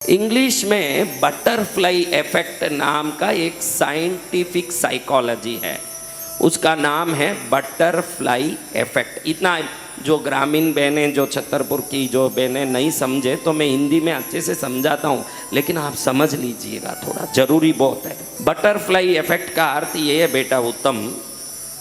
English में butterfly effect नाम का एक साइंटिफिक साइकोलॉजी है, उसका नाम है बटरफ्लाई इफेक्ट। इतना जो ग्रामीण बहनें, जो छतरपुर की जो बहनें नहीं समझे तो मैं हिंदी में अच्छे से समझाता हूँ, लेकिन आप समझ लीजिएगा, थोड़ा ज़रूरी बहुत है। बटरफ्लाई इफेक्ट का अर्थ ये है बेटा उत्तम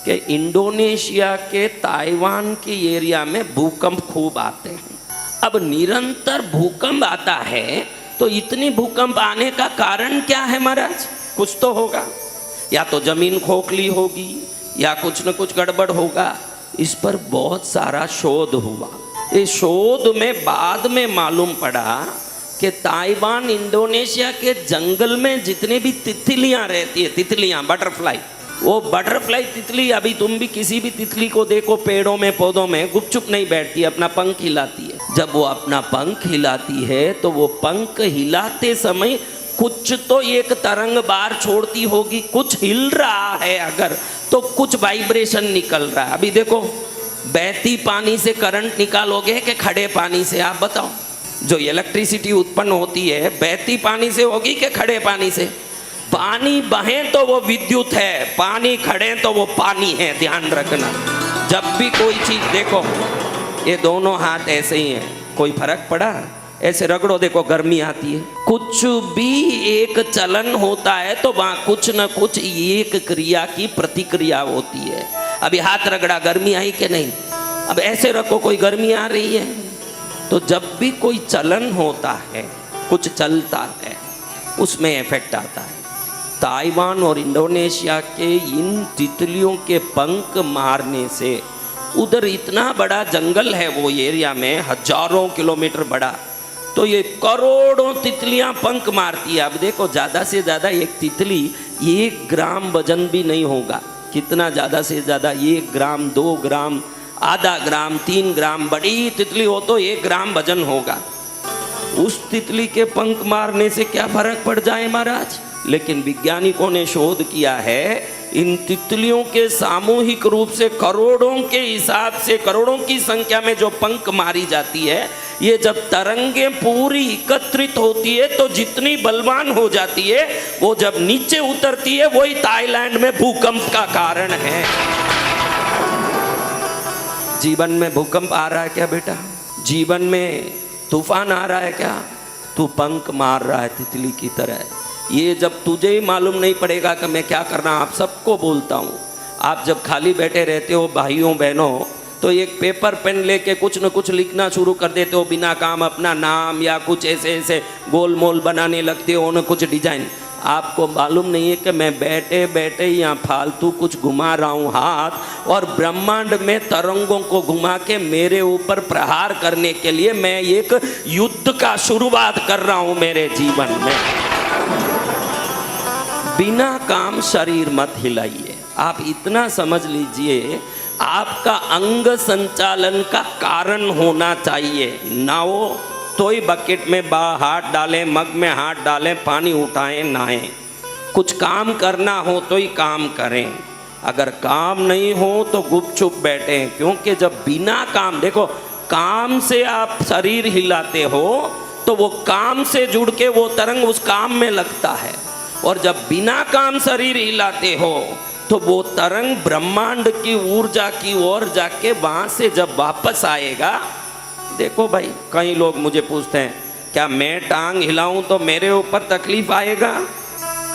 कि इंडोनेशिया के ताइवान के एरिया में भूकंप खूब आते हैं। अब निरंतर भूकंप आता है तो इतनी भूकंप आने का कारण क्या है महाराज? कुछ तो होगा, या तो जमीन खोखली होगी या कुछ न कुछ गड़बड़ होगा। इस पर बहुत सारा शोध हुआ। इस शोध में बाद में मालूम पड़ा कि ताइवान इंडोनेशिया के जंगल में जितने भी तितलियां रहती है, तितलियां बटरफ्लाई, वो बटरफ्लाई तितली, अभी तुम भी किसी भी तितली को देखो पेड़ों में पौधों में, गुपचुप नहीं बैठती, अपना पंख हिलाती है। जब वो अपना पंख हिलाती है तो वो पंख हिलाते समय कुछ तो एक तरंग बार छोड़ती होगी, कुछ हिल रहा है अगर तो कुछ वाइब्रेशन निकल रहा है। अभी देखो, बहती पानी से करंट निकालोगे कि खड़े पानी से? आप बताओ। जो इलेक्ट्रिसिटी उत्पन्न होती है बहती पानी से होगी कि खड़े पानी से? पानी बहे तो वो विद्युत है, पानी खड़े तो वो पानी है। ध्यान रखना, जब भी कोई चीज देखो, ये दोनों हाथ ऐसे ही हैं, कोई फर्क पड़ा? ऐसे रगड़ो, देखो गर्मी आती है। कुछ भी एक चलन होता है तो वहां कुछ न कुछ एक क्रिया की प्रतिक्रिया होती है। अभी हाथ रगड़ा, गर्मी आई कि नहीं? अब ऐसे रखो, कोई गर्मी आ रही है। तो जब भी कोई चलन होता है, कुछ चलता है, उसमें इफेक्ट आता है। ताइवान और इंडोनेशिया के इन तितलियों के पंख मारने से, उधर इतना बड़ा जंगल है वो एरिया में, हजारों किलोमीटर बड़ा, तो ये करोड़ों तितलियां पंख मारती है। अब देखो, ज़्यादा से ज़्यादा एक तितली 1 ग्राम वजन भी नहीं होगा। कितना ज़्यादा से ज़्यादा? 1 ग्राम, 2 ग्राम, आधा ग्राम, 3 ग्राम। बड़ी तितली हो तो 1 ग्राम वजन होगा। उस तितली के पंख मारने से क्या फर्क पड़ जाए महाराज? लेकिन वैज्ञानिकों ने शोध किया है, इन तितलियों के सामूहिक रूप से करोड़ों के हिसाब से, करोड़ों की संख्या में जो पंख मारी जाती है, ये जब तरंगे पूरी एकत्रित होती है तो जितनी बलवान हो जाती है, वो जब नीचे उतरती है, वही ताइलैंड में भूकंप का कारण है। जीवन में भूकंप आ रहा है क्या बेटा? जीवन में तूफान आ रहा है क्या? तू पंख मार रहा है तितली की तरह। ये जब तुझे ही मालूम नहीं पड़ेगा कि मैं क्या करना, आप सबको बोलता हूँ, आप जब खाली बैठे रहते हो भाइयों बहनों, तो एक पेपर पेन लेके कुछ न कुछ लिखना शुरू कर देते हो बिना काम, अपना नाम या कुछ ऐसे ऐसे गोल मोल बनाने लगते हो न कुछ डिजाइन। आपको मालूम नहीं है कि मैं बैठे बैठे यहाँ फालतू कुछ घुमा रहा हूँ हाथ, और ब्रह्मांड में तरंगों को घुमा के मेरे ऊपर प्रहार करने के लिए मैं एक युद्ध का शुरुआत कर रहा हूँ मेरे जीवन में। बिना काम शरीर मत हिलाइए। आप इतना समझ लीजिए, आपका अंग संचालन का कारण होना चाहिए। ना हो तो ही बकेट में हाथ डालें, मग में हाथ डालें, पानी उठाएं, नहाएं। कुछ काम करना हो तो ही काम करें, अगर काम नहीं हो तो गुपचुप बैठें। क्योंकि जब बिना काम, देखो, काम से आप शरीर हिलाते हो तो वो काम से जुड़ के वो तरंग उस काम में लगता है, और जब बिना काम शरीर हिलाते हो तो वो तरंग ब्रह्मांड की ऊर्जा की ओर जाके वहां से जब वापस आएगा। देखो भाई, कई लोग मुझे पूछते हैं, क्या मैं टांग हिलाऊं तो मेरे ऊपर तकलीफ आएगा?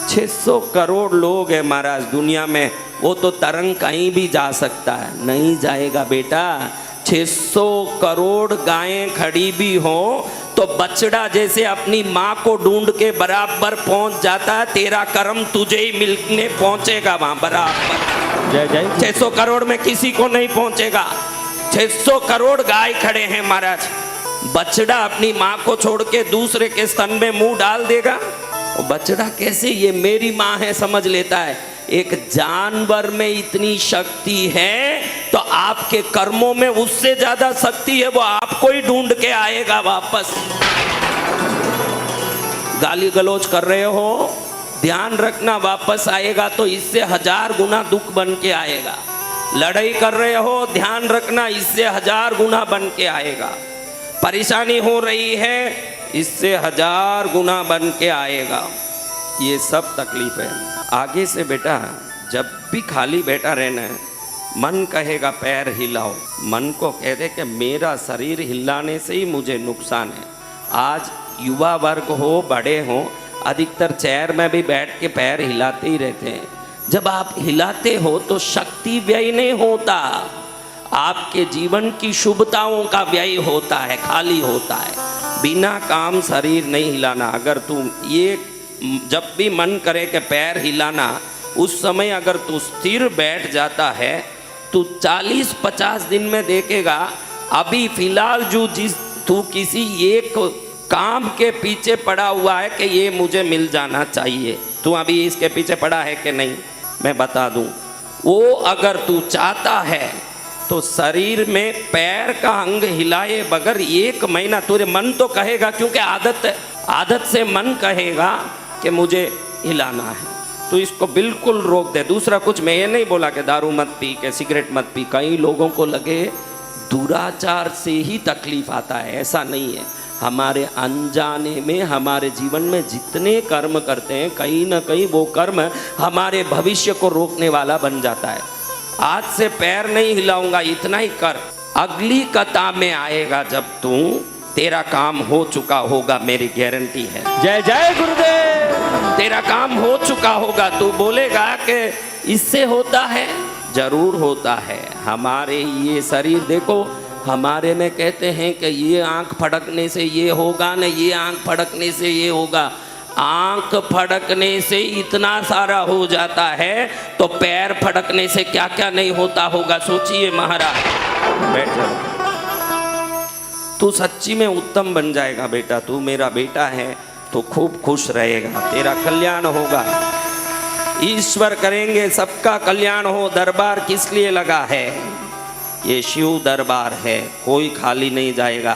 600 करोड़ लोग हैं महाराज दुनिया में, वो तो तरंग कहीं भी जा सकता है। नहीं जाएगा बेटा। 600 करोड़ गायें खड़ी भी हो तो बछड़ा जैसे अपनी माँ को ढूंढ के बराबर पहुंच जाता है, तेरा कर्म तुझे ही मिलने पहुंचेगा वहां बराबर। जय जय। 600 करोड़ में किसी को नहीं पहुंचेगा। 600 करोड़ गाय खड़े हैं महाराज, बछड़ा अपनी माँ को छोड़ के दूसरे के स्तन में मुंह डाल देगा? और बछड़ा कैसे, ये मेरी माँ है समझ लेता है। एक जानवर में इतनी शक्ति है तो आपके कर्मों में उससे ज्यादा शक्ति है, वो आपको ही ढूंढ के आएगा वापस। गाली गलौज कर रहे हो, ध्यान रखना, वापस आएगा तो इससे 1000 गुना दुख बन के आएगा। लड़ाई कर रहे हो, ध्यान रखना, इससे 1000 गुना बन के आएगा। परेशानी हो रही है, इससे 1000 गुना बन के आएगा। ये सब तकलीफ है। आगे से बेटा जब भी खाली बैठा रहना है, मन कहेगा पैर हिलाओ, मन को कह दे कि मेरा शरीर हिलाने से ही मुझे नुकसान है। आज युवा वर्ग हो, बड़े हो, अधिकतर चेयर में भी बैठ के पैर हिलाते ही रहते हैं। जब आप हिलाते हो तो शक्ति व्यय नहीं होता, आपके जीवन की शुभताओं का व्यय होता है, खाली होता है। बिना काम शरीर नहीं हिलाना। अगर तुम ये जब भी मन करे कि पैर हिलाना, उस समय अगर तू स्थिर बैठ जाता है तो 40-50 दिन में देखेगा। अभी फिलहाल तू किसी एक काम के पीछे पड़ा हुआ है कि ये मुझे मिल जाना चाहिए, तू अभी इसके पीछे पड़ा है कि नहीं, मैं बता दूं। वो अगर तू चाहता है तो शरीर में पैर का अंग हिलाए बगैर 1 महीना, तुझे मन तो कहेगा, क्योंकि आदत से मन कहेगा कि मुझे हिलाना है, तो इसको बिल्कुल रोक दे। दूसरा कुछ मैं ये नहीं बोला कि दारू मत पी, के सिगरेट मत पी। कई लोगों को लगे दुराचार से ही तकलीफ आता है, ऐसा नहीं है। हमारे अनजाने में हमारे जीवन में जितने कर्म करते हैं, कहीं ना कहीं वो कर्म हमारे भविष्य को रोकने वाला बन जाता है। आज से पैर नहीं हिलाऊंगा, इतना ही कर। अगली कथा में आएगा जब तू, तेरा काम हो चुका होगा, मेरी गारंटी है। जय जय गुरुदेव। तेरा काम हो चुका होगा, तू बोलेगा कि इससे होता है, जरूर होता है। हमारे ये शरीर देखो, हमारे में कहते हैं कि ये आंख फड़कने से ये होगा न, ये आंख फड़कने से ये होगा। आंख फड़कने से इतना सारा हो जाता है, तो पैर फड़कने से क्या क्या नहीं होता होगा, सोचिए महाराज। बैठ जाओ। तू सच्ची में उत्तम बन जाएगा बेटा। तू मेरा बेटा है तो खूब खुश रहेगा, तेरा कल्याण होगा। ईश्वर करेंगे सबका कल्याण हो। दरबार किस लिए लगा है? ये शिव दरबार है, कोई खाली नहीं जाएगा।